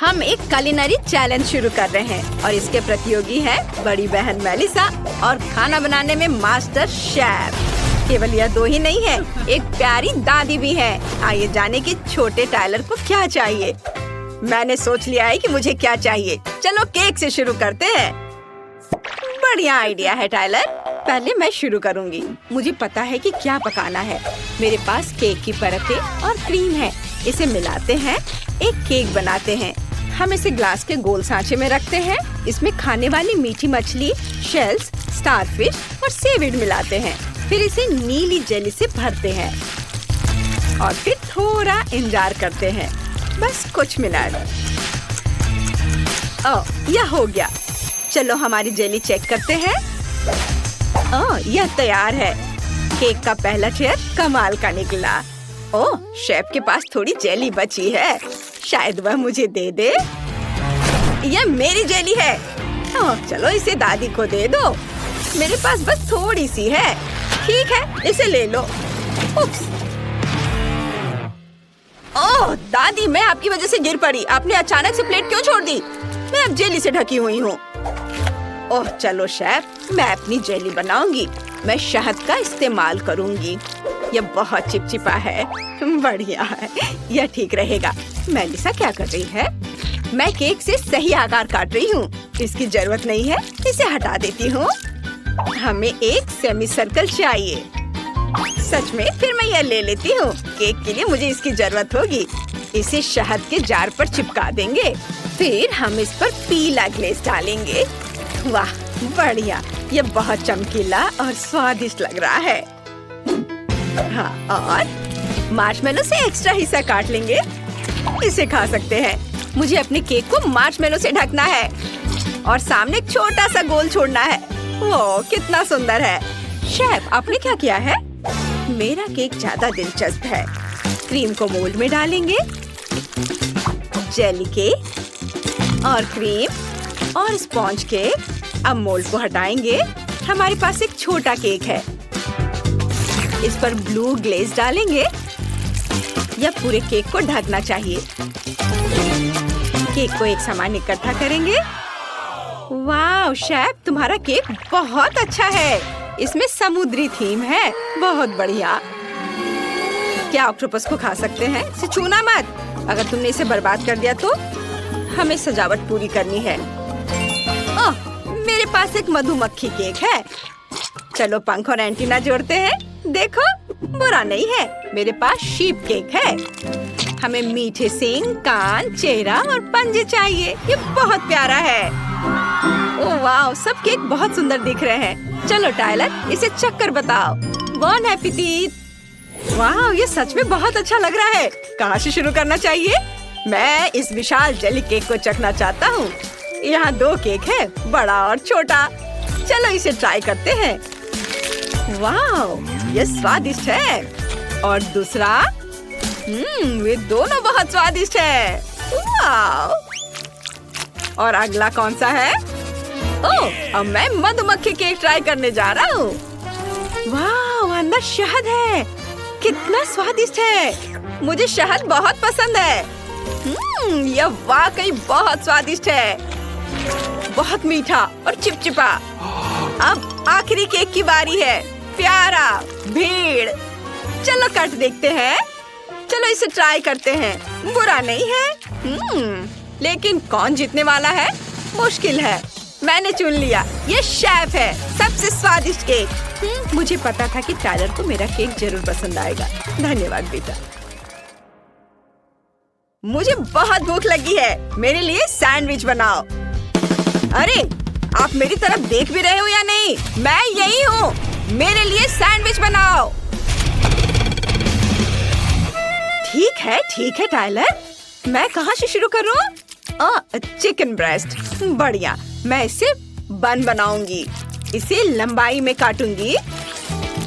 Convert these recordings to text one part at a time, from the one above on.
हम एक culinary challenge शुरू कर रहे हैं और इसके प्रतियोगी हैं बड़ी बहन मेलिसा और खाना बनाने में मास्टर शेफ। केवल यह दो ही नहीं है, एक प्यारी दादी भी है। आइए जाने कि छोटे टाइलर को क्या चाहिए। मैंने सोच लिया है कि मुझे क्या चाहिए। चलो केक से शुरू करते हैं। बढ़िया आइडिया है टाइलर। पहले मैं शुरू करूंगी। मुझे पता है कि क्या पकाना है। मेरे पास केक की परतें और क्रीम है। इसे मिलाते हैं, एक केक बनाते हैं। हम इसे ग्लास के गोल सांचे में रखते हैं। इसमें खाने वाली मीठी मछली, शेल्स, स्टारफिश और सीवीड मिलाते हैं। फिर इसे नीली जेली से भरते हैं और फिर थोड़ा इंतजार करते हैं। बस कुछ मिनट। यह हो गया। चलो हमारी जेली चेक करते हैं। यह तैयार है। केक का पहला लेयर कमाल का निकला। शेफ के पास थोड़ी जेली बची है। शायद वह मुझे दे दे। यह मेरी जेली है। चलो इसे दादी को दे दो। मेरे पास बस थोड़ी सी है। ठीक है, इसे ले लो। उप्स। दादी, मैं आपकी वजह से गिर पड़ी। आपने अचानक से प्लेट क्यों छोड़ दी? मैं अब जेली से ढकी हुई हूँ। चलो शेफ, मैं अपनी जेली बनाऊंगी। मैं शहद का इस्तेमाल करूंगी। यह बहुत चिपचिपा है। बढ़िया है, यह ठीक रहेगा। मेलिसा क्या कर रही है? मैं केक से सही आकार काट रही हूँ। इसकी जरूरत नहीं है, इसे हटा देती हूँ। हमें एक सेमी सर्कल चाहिए। सच में? फिर मैं यह ले लेती हूँ। केक के लिए मुझे इसकी जरूरत होगी। इसे शहद के जार पर चिपका देंगे। फिर हम इस पर पीला ग्लेज डालेंगे। वाह, बढ़िया। यह बहुत चमकीला और स्वादिष्ट लग रहा है। और मार्शमेलो से एक्स्ट्रा हिस्सा काट लेंगे। इसे खा सकते हैं। मुझे अपने केक को मार्शमेलो से ढकना है और सामने एक छोटा सा गोल छोड़ना है। कितना सुंदर है। शेफ, आपने क्या किया है? मेरा केक ज्यादा दिलचस्प है। क्रीम को मोल्ड में डालेंगे। जेली केक और क्रीम और स्पॉन्ज केक। अब मोल्ड को हटाएंगे। हमारे पास एक छोटा केक है। इस पर ब्लू ग्लेज डालेंगे। यह पूरे केक को ढकना चाहिए। केक को एक समान इकट्ठा करेंगे। वाह शेफ, तुम्हारा केक बहुत अच्छा है। इसमें समुद्री थीम है। बहुत बढ़िया। क्या ऑक्टोपस को खा सकते हैं? इसे छूना मत। अगर तुमने इसे बर्बाद कर दिया तो हमें सजावट पूरी करनी है। मेरे पास एक मधुमक्खी केक है। चलो पंख और एंटीना जोड़ते हैं। देखो, बुरा नहीं है। मेरे पास शीप केक है। हमें मीठे सींग, कान, चेहरा और पंजे चाहिए। ये बहुत प्यारा है। वाह, सब केक बहुत सुंदर दिख रहे हैं। चलो टाइलर, इसे चक्कर बताओ। बॉन एपेटिट। वाह, ये सच में बहुत अच्छा लग रहा है। कहाँ से शुरू करना चाहिए? मैं इस विशाल जेली केक को चखना चाहता हूँ। यहाँ दो केक है, बड़ा और छोटा। चलो इसे ट्राई करते हैं। वाह, ये स्वादिष्ट है। और दूसरा? वे दोनों बहुत स्वादिष्ट है। वाह। और अगला कौन सा है? अब मैं मधुमक्खी केक ट्राई करने जा रहा हूँ। वाह, अंदर शहद है। कितना स्वादिष्ट है। मुझे शहद बहुत पसंद है। यह वाकई बहुत स्वादिष्ट है। बहुत मीठा और चिपचिपा। अब आखिरी केक की बारी है। प्यारा, भीड़। चलो कट देखते हैं। चलो इसे ट्राई करते हैं। बुरा नहीं है। लेकिन कौन जीतने वाला है? मुश्किल है। मैंने चुन लिया। ये शेफ है। सबसे स्वादिष्ट केक। मुझे पता था कि टाइलर को मेरा केक जरूर पसंद आएगा। धन्यवाद बेटा। मुझे बहुत भूख लगी है। मेरे लिए सैंडविच बनाओ। अरे, आप मेरी तरफ देख भी रहे हो या नहीं? मैं यही हूँ। मेरे लिए सैंडविच बनाओ। ठीक है टाइलर। मैं कहाँ से शुरू करूँ? Chicken breast. बढ़िया। मैं इसे बन बनाऊंगी। इसे लंबाई में काटूंगी।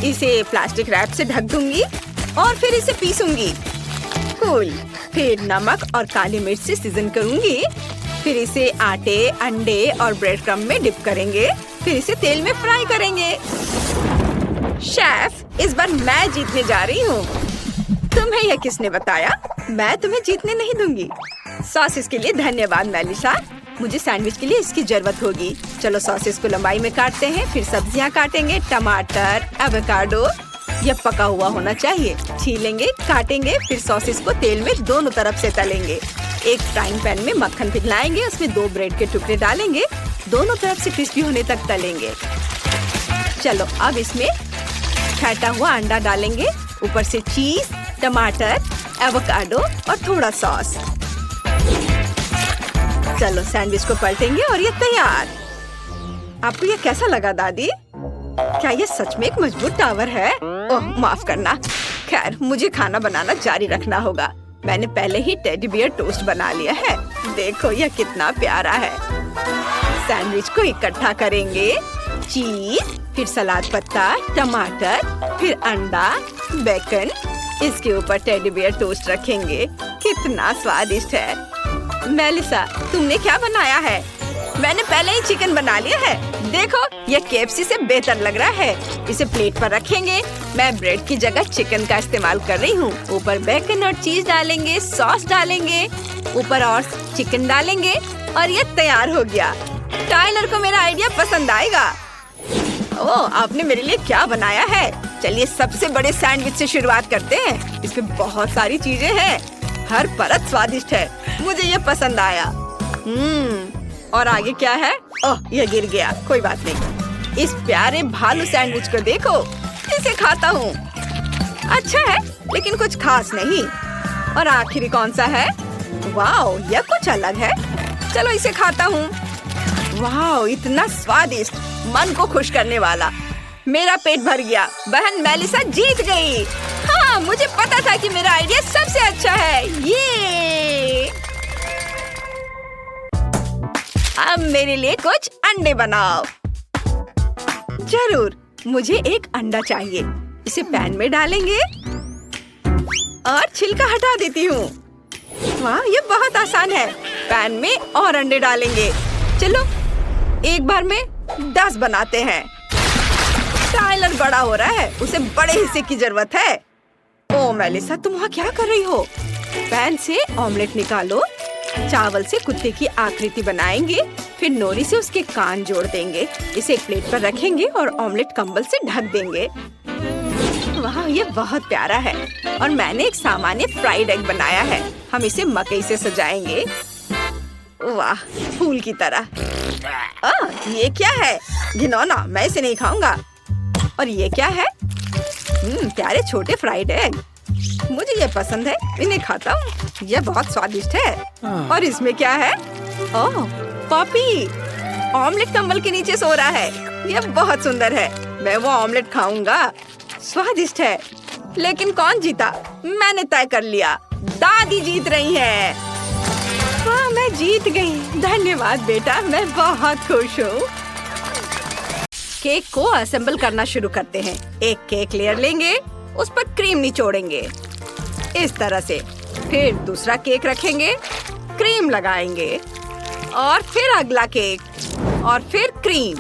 इसे प्लास्टिक रैप से ढक दूंगी और फिर इसे पीसूंगी। कूल। फिर नमक और काली मिर्च से सीजन करूंगी। फिर इसे आटे, अंडे और ब्रेड क्रम्ब में डिप करेंगे। फिर इसे तेल में फ्राई करेंगे। शेफ, इस बार मैं जीतने जा रही हूँ। तुम्हें यह किसने बताया? मैं तुम्हें जीतने नहीं दूंगी। सॉसेस के लिए धन्यवाद मेलिसा। मुझे सैंडविच के लिए इसकी जरूरत होगी। चलो सॉसेस को लंबाई में काटते हैं, फिर सब्जियां काटेंगे, टमाटर, एवोकाडो। यह पका हुआ होना चाहिए। छीलेंगे, काटेंगे, फिर सॉसेस को तेल में दोनों तरफ से तलेंगे। एक फ्राइंग पैन में मक्खन पिघलाएंगे, उसमें 2 ब्रेड के टुकड़े डालेंगे, दोनों तरफ से क्रिस्पी होने तक तलेंगे। चलो अब इसमें फेंटा हुआ अंडा डालेंगे, ऊपर से चीज, टमाटर, एवोकाडो और थोड़ा सॉस। चलो सैंडविच को पलटेंगे और ये तैयार। आपको ये कैसा लगा दादी? क्या ये सच में एक मजबूत टावर है? ओह माफ करना। खैर मुझे खाना बनाना जारी रखना होगा। मैंने पहले ही टेडी बियर टोस्ट बना लिया है। देखो यह कितना प्यारा है। सैंडविच को इकट्ठा करेंगे, चीज, फिर सलाद पत्ता, टमाटर, फिर अंडा, बेकन, इसके ऊपर टेडी बियर टोस्ट रखेंगे। कितना स्वादिष्ट है। मेलिसा तुमने क्या बनाया है? मैंने पहले ही चिकन बना लिया है। देखो यह KFC से बेहतर लग रहा है। इसे प्लेट पर रखेंगे। मैं ब्रेड की जगह चिकन का इस्तेमाल कर रही हूँ। ऊपर बेकन और चीज डालेंगे, सॉस डालेंगे, ऊपर और चिकन डालेंगे और ये तैयार हो गया। टाइलर को मेरा आइडिया पसंद आएगा। ओह आपने मेरे लिए क्या बनाया है? चलिए सबसे बड़े सैंडविच से शुरुआत करते हैं। इसमें बहुत सारी चीजें हैं, हर परत स्वादिष्ट है। मुझे ये पसंद आया। और आगे क्या है? ओह ये गिर गया, कोई बात नहीं। इस प्यारे भालू सैंडविच को देखो, इसे खाता हूँ। अच्छा है लेकिन कुछ खास नहीं। और आखिरी कौन सा है? वाओ यह कुछ अलग है। चलो इसे खाता हूँ। वाओ इतना स्वादिष्ट, मन को खुश करने वाला। मेरा पेट भर गया। बहन मेलिसा जीत गई। हाँ मुझे पता था कि मेरा आइडिया सबसे अच्छा है। ये अब मेरे लिए कुछ अंडे बनाओ। जरूर, मुझे एक अंडा चाहिए। इसे पैन में डालेंगे और छिलका हटा देती हूँ। वाह ये बहुत आसान है। पैन में और अंडे डालेंगे। चलो एक बार में 10 बनाते हैं। टाइलर बड़ा हो रहा है, उसे बड़े हिस्से की जरूरत है। ओ मेलिसा तुम वहाँ क्या कर रही हो? पैन से ऑमलेट निकालो। चावल से कुत्ते की आकृति बनाएंगे, फिर नोरी से उसके कान जोड़ देंगे। इसे एक प्लेट पर रखेंगे और ऑमलेट कंबल से ढक देंगे। वाह ये बहुत प्यारा है। और मैंने एक सामान्य फ्राइड एग बनाया है। हम इसे मकई से सजाएंगे। वाह फूल की तरह। ये क्या है? घिनौना, मैं इसे नहीं खाऊंगा। और ये क्या है? प्यारे छोटे फ्राइड एग, मुझे ये पसंद है, इन्हें खाता हूँ। ये बहुत स्वादिष्ट है। और इसमें क्या है? ओह पॉपी, ऑमलेट कंबल के नीचे सो रहा है। यह बहुत सुंदर है। मैं वो ऑमलेट खाऊंगा। स्वादिष्ट है। लेकिन कौन जीता? मैंने तय कर लिया, दादी जीत रही है। हाँ मैं जीत गई। धन्यवाद बेटा, मैं बहुत खुश हूँ। केक को असेंबल करना शुरू करते हैं। एक केक लेयर लेंगे, उस पर क्रीम निचोड़ेंगे इस तरह से। फिर दूसरा केक रखेंगे, क्रीम लगाएंगे और फिर अगला केक और फिर क्रीम।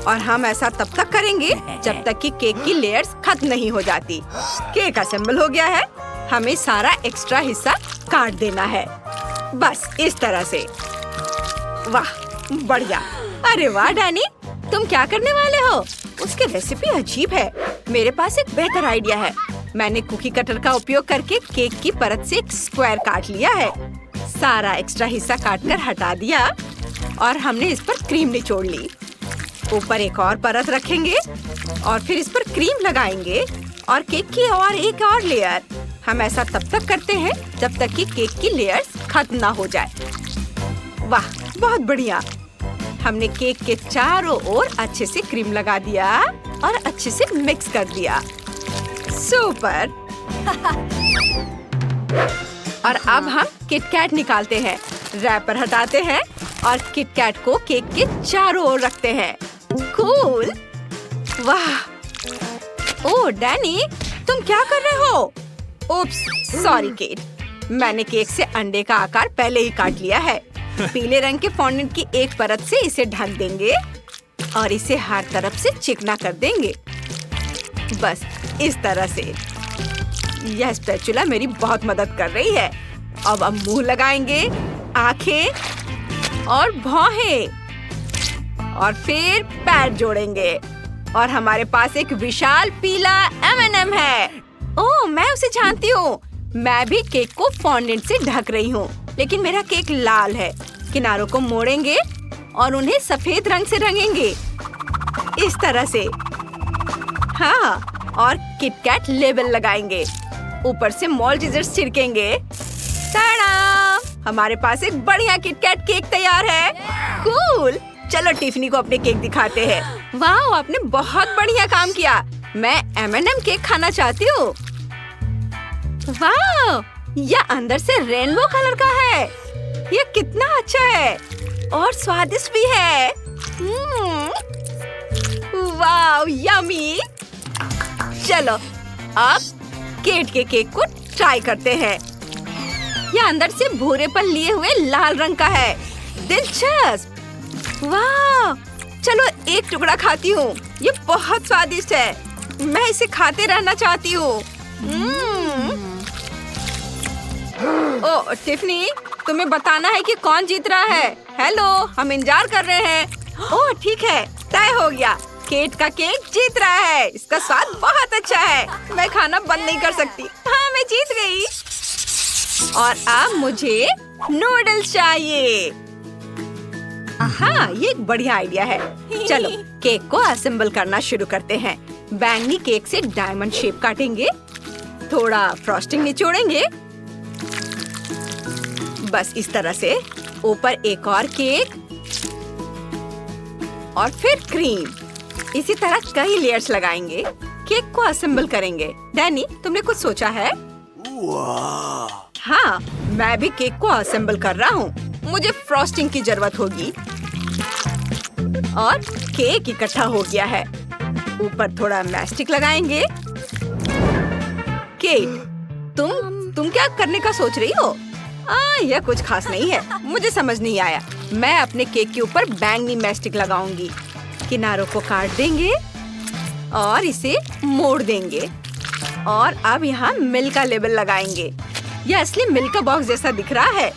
और हम ऐसा तब तक करेंगे जब तक कि केक की लेयर्स खत्म नहीं हो जाती। केक असेंबल हो गया है। हमें सारा एक्स्ट्रा हिस्सा काट देना है, बस इस तरह से। वाह बढ़िया। अरे वाह डैनी, तुम क्या करने वाले हो? उसकी रेसिपी अजीब है। मेरे पास एक बेहतर आइडिया है। मैंने कुकी कटर का उपयोग करके केक की परत से एक स्क्वायर काट लिया है। सारा एक्स्ट्रा हिस्सा काटकर हटा दिया और हमने इस पर क्रीम निचोड़ ली। ऊपर एक और परत रखेंगे और फिर इस पर क्रीम लगाएंगे और केक की और एक और लेयर। हम ऐसा तब तक करते हैं जब तक कि केक की लेयर्स खत्म ना हो जाए। वाह बहुत बढ़िया। हमने केक के चारों ओर अच्छे से क्रीम लगा दिया और अच्छे से मिक्स कर दिया। सुपर। और अब हम किटकैट निकालते हैं, रैपर हटाते हैं और किटकैट को केक के चारों ओर रखते हैं। कूल। वाह। ओह डैनी, तुम क्या कर रहे हो? Oops, sorry Kate. मैंने केक से अंडे का आकार पहले ही काट लिया है। पीले रंग के फॉन्डेंट की एक परत से इसे ढक देंगे और इसे हर तरफ से चिकना कर देंगे, बस इस तरह से। यह स्पैचुला मेरी बहुत मदद कर रही है। अब हम मुंह लगाएंगे आंखें और भौहें और फिर पैर जोड़ेंगे और हमारे पास एक विशाल पीला M&M है। ओह, मैं उसे जानती हूँ। मैं भी केक को फॉन्डेंट से ढक रही हूँ, लेकिन मेरा केक लाल है। किनारों को मोड़ेंगे और उन्हें सफेद रंग से रंगेंगे, इस तरह से। हाँ, और किटकैट लेबल लगाएंगे। ऊपर से मॉल्टीजर्स छिड़केंगे। टाडा! हमारे पास एक बढ़िया किटकैट केक तैयार है। कूल! चलो टिफनी को अपने केक दिखाते हैं। वाह, आपने बहुत बढ़िया काम किया। मैं M&M केक खाना चाहती हूँ। वाह, यह अंदर से रेनबो कलर का है। यह कितना अच्छा है और स्वादिष्ट भी है। वाह, यम्मी! चलो अब केट के केक को ट्राई करते हैं। यह अंदर से भूरे पर लिए हुए लाल रंग का है। दिलचस्प! वाह, चलो एक टुकड़ा खाती हूँ। ये बहुत स्वादिष्ट है। मैं इसे खाते रहना चाहती हूँ। ओह टिफनी, तुम्हें बताना है कि कौन जीत रहा है। हेलो, हम इंतजार कर रहे हैं। ओह ठीक है, तय हो गया। केट का केक जीत रहा है। इसका स्वाद बहुत अच्छा है। मैं खाना बंद नहीं कर सकती। हाँ, मैं जीत गई। और अब मुझे नूडल्स चाहिए। हाँ, ये एक बढ़िया आइडिया है। चलो केक को असेंबल करना शुरू करते हैं। बैंगनी केक से डायमंड शेप काटेंगे, थोड़ा फ्रॉस्टिंग निचोड़ेंगे, बस इस तरह से। ऊपर एक और केक और फिर क्रीम। इसी तरह कई लेयर्स लगाएंगे। केक को असेंबल करेंगे। डैनी, तुमने कुछ सोचा है? हाँ, मैं भी केक को असेंबल कर रहा हूँ। मुझे फ्रॉस्टिंग की जरूरत होगी और केक इकट्ठा हो गया है। ऊपर थोड़ा मैस्टिक लगाएंगे। केक, तुम क्या करने का सोच रही हो? यह कुछ खास नहीं है। मुझे समझ नहीं आया। मैं अपने केक के ऊपर बैंगनी मैस्टिक लगाऊंगी। किनारों को काट देंगे और इसे मोड़ देंगे। और अब यहाँ मिल्क का लेबल लगाएंगे। यह असली मिल्क का बॉक्स जैसा दिख रहा है।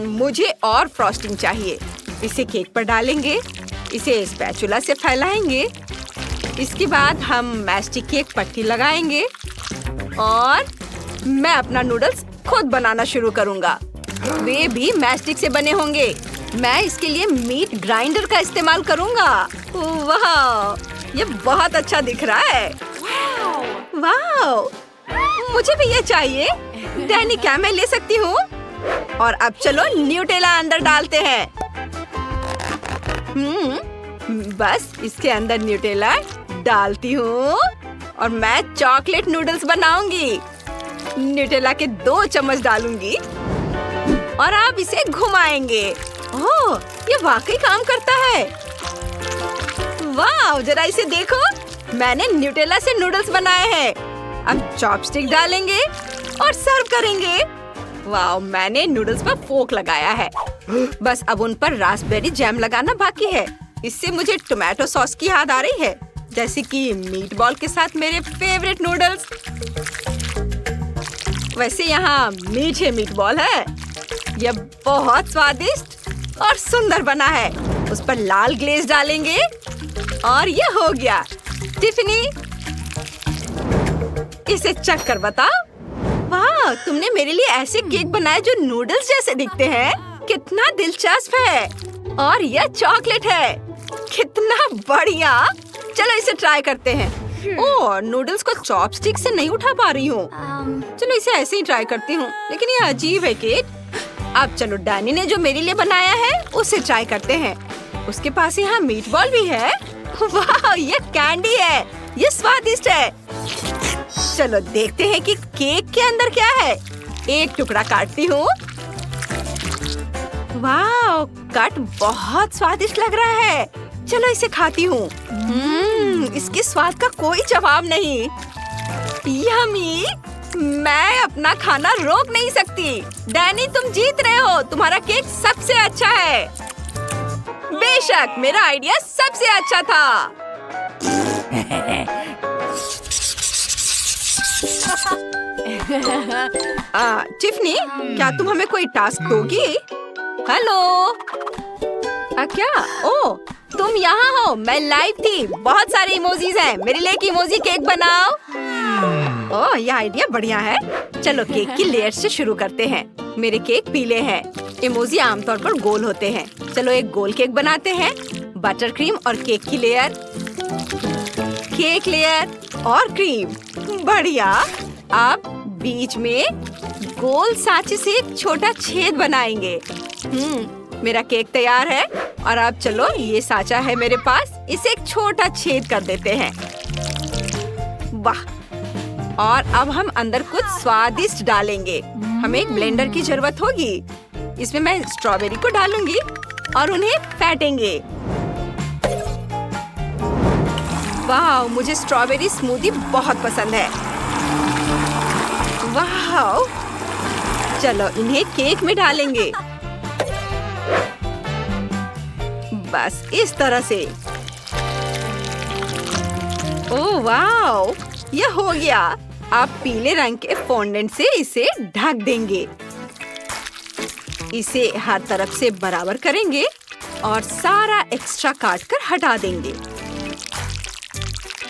मुझे और फ्रॉस्टिंग चाहिए। इसे केक पर डालेंगे। इसे स्पैचुला से फैलाएंगे। इसके बाद हम मैस्टिक की एक पट्टी लगाएंगे और मैं अपना नूडल्स खुद बनाना शुरू करूंगा। वे भी मैस्टिक से बने होंगे। मैं इसके लिए मीट ग्राइंडर का इस्तेमाल करूंगा। वाह, ये बहुत अच्छा दिख रहा है। वाह, मुझे भी ये चाहिए। डैनी, क्या मैं ले सकती हूँ? और अब चलो न्यूटेला अंदर डालते हैं। बस इसके अंदर न्यूटेला डालती हूँ और मैं चॉकलेट नूडल्स बनाऊंगी। न्यूटेला के 2 चम्मच डालूंगी और आप इसे घुमाएंगे। ओह, ये वाकई काम करता है। वाह, जरा इसे देखो। मैंने न्यूटेला से नूडल्स बनाए हैं। अब चॉपस्टिक डालेंगे और सर्व करेंगे। वाह, मैंने नूडल्स पर फोक लगाया है। बस अब उन पर रास्पबेरी जैम लगाना बाकी है। इससे मुझे टोमेटो सॉस की याद आ रही है, जैसे कि मीट बॉल के साथ मेरे फेवरेट नूडल्स। वैसे यहाँ मीठे मीट बॉल है। यह बहुत स्वादिष्ट और सुंदर बना है। उस पर लाल ग्लेज डालेंगे और यह हो गया। टिफनी, इसे चख कर बताओ। वाह, तुमने मेरे लिए ऐसे केक बनाए जो नूडल्स जैसे दिखते हैं। कितना दिलचस्प है। और यह चॉकलेट है। कितना बढ़िया। चलो इसे ट्राई करते हैं। ओह, नूडल्स को चॉपस्टिक से नहीं उठा पा रही हूँ। चलो इसे ऐसे ही ट्राई करती हूँ। लेकिन ये अजीब है केक। अब चलो डैनी ने जो मेरे लिए बनाया है उसे ट्राई करते हैं। उसके पास यहाँ मीट बॉल भी है। वाह, ये कैंडी है। ये स्वादिष्ट है। चलो देखते हैं कि केक के अंदर क्या है। एक टुकड़ा काटती हूँ। वाह, कट बहुत स्वादिष्ट लग रहा है। चलो इसे खाती हूँ। इसके स्वाद का कोई जवाब नहीं। यम्मी! मैं अपना खाना रोक नहीं सकती। डैनी, तुम जीत रहे हो। तुम्हारा केक सबसे अच्छा है। बेशक, मेरा आइडिया सबसे अच्छा था। टिफनी, क्या तुम हमें कोई टास्क दोगी? हेलो। क्या? ओ, तुम यहाँ हो? मैं लाइव थी। बहुत सारे इमोजीज हैं। मेरे लिए एक इमोजी केक बनाओ। ओह, यह आइडिया बढ़िया है। चलो केक की लेयर से शुरू करते हैं। मेरे केक पीले हैं। इमोजी आमतौर पर गोल होते हैं। चलो एक गोल केक बनाते हैं। बटर क्रीम और केक की लेयर, केक लेयर और क्रीम। बढ़िया। अब बीच में गोल सांचे से एक छोटा छेद बनाएंगे। मेरा केक तैयार है। और अब चलो, ये सांचा है मेरे पास, इसे एक छोटा छेद कर देते हैं। वाह। और अब हम अंदर कुछ स्वादिष्ट डालेंगे। हमें एक ब्लेंडर की जरूरत होगी। इसमें मैं स्ट्रॉबेरी को डालूंगी और उन्हें फेंटेंगे। वाह, मुझे स्ट्रॉबेरी स्मूदी बहुत पसंद है। वाह। चलो इन्हें केक में डालेंगे। बस इस तरह से। ओह वाह, यह हो गया। आप पीले रंग के फॉन्डेंट से इसे ढक देंगे। इसे हर तरफ से बराबर करेंगे और सारा एक्स्ट्रा काट कर हटा देंगे।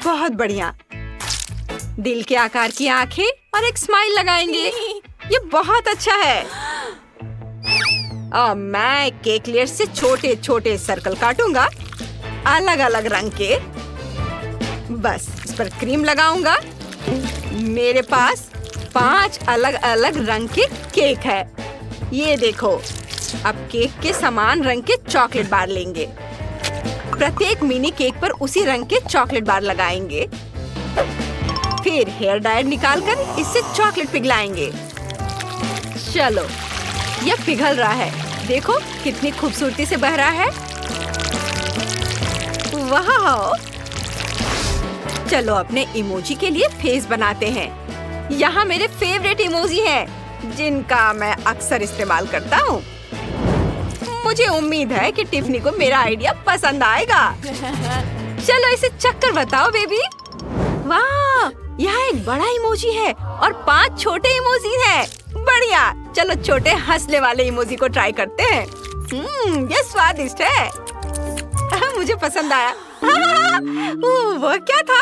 बहुत बढ़िया। दिल के आकार की आंखें और एक स्माइल लगाएंगे। ये बहुत अच्छा है। अब मैं केक लेयर से छोटे छोटे सर्कल काटूंगा, अलग अलग रंग के। बस इस पर क्रीम लगाऊंगा। मेरे पास 5 अलग अलग रंग के केक है। ये देखो। अब केक के समान रंग के चॉकलेट बार लेंगे। प्रत्येक मिनी केक पर उसी रंग के चॉकलेट बार लगाएंगे। फिर हेयर डायर निकालकर इससे चॉकलेट पिघलाएंगे। चलो, यह पिघल रहा है। देखो कितनी खूबसूरती से बह रहा है। वाह। चलो अपने इमोजी के लिए फेस बनाते हैं। यहाँ मेरे फेवरेट इमोजी हैं, जिनका मैं अक्सर इस्तेमाल करता हूँ। मुझे उम्मीद है कि टिफनी को मेरा आइडिया पसंद आएगा। चलो इसे चक्कर बताओ बेबी। वाह, यहाँ एक बड़ा इमोजी है और 5 छोटे इमोजी हैं। बढ़िया। चलो छोटे हंसने वाले इमोजी को ट्राई करते हैं। ये स्वादिष्ट है। मुझे पसंद आया। वो क्या था?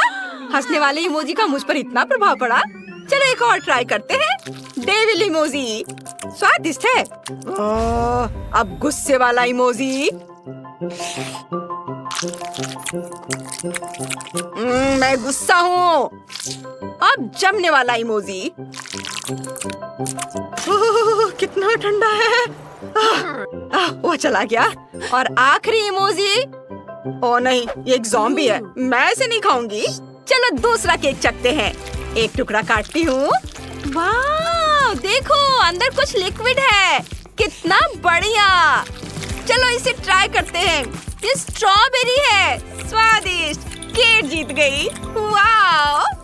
हंसने वाले इमोजी का मुझ पर इतना प्रभाव पड़ा। चलो एक और ट्राई करते हैं। डेविल इमोजी स्वादिष्ट है। अब गुस्से वाला इमोजी। मैं गुस्सा हूँ। अब जमने वाला इमोजी। कितना ठंडा है। वो चला गया। और आखिरी इमोजी। ओ नहीं, ये एक ज़ॉम्बी है। मैं इसे नहीं खाऊंगी। चलो दूसरा केक चखते हैं। एक टुकड़ा काटती हूँ। वाह, देखो अंदर कुछ लिक्विड है। कितना बढ़िया। चलो इसे ट्राई करते हैं। ये स्ट्रॉबेरी है। स्वादिष्ट। केक जीत गई। वाह।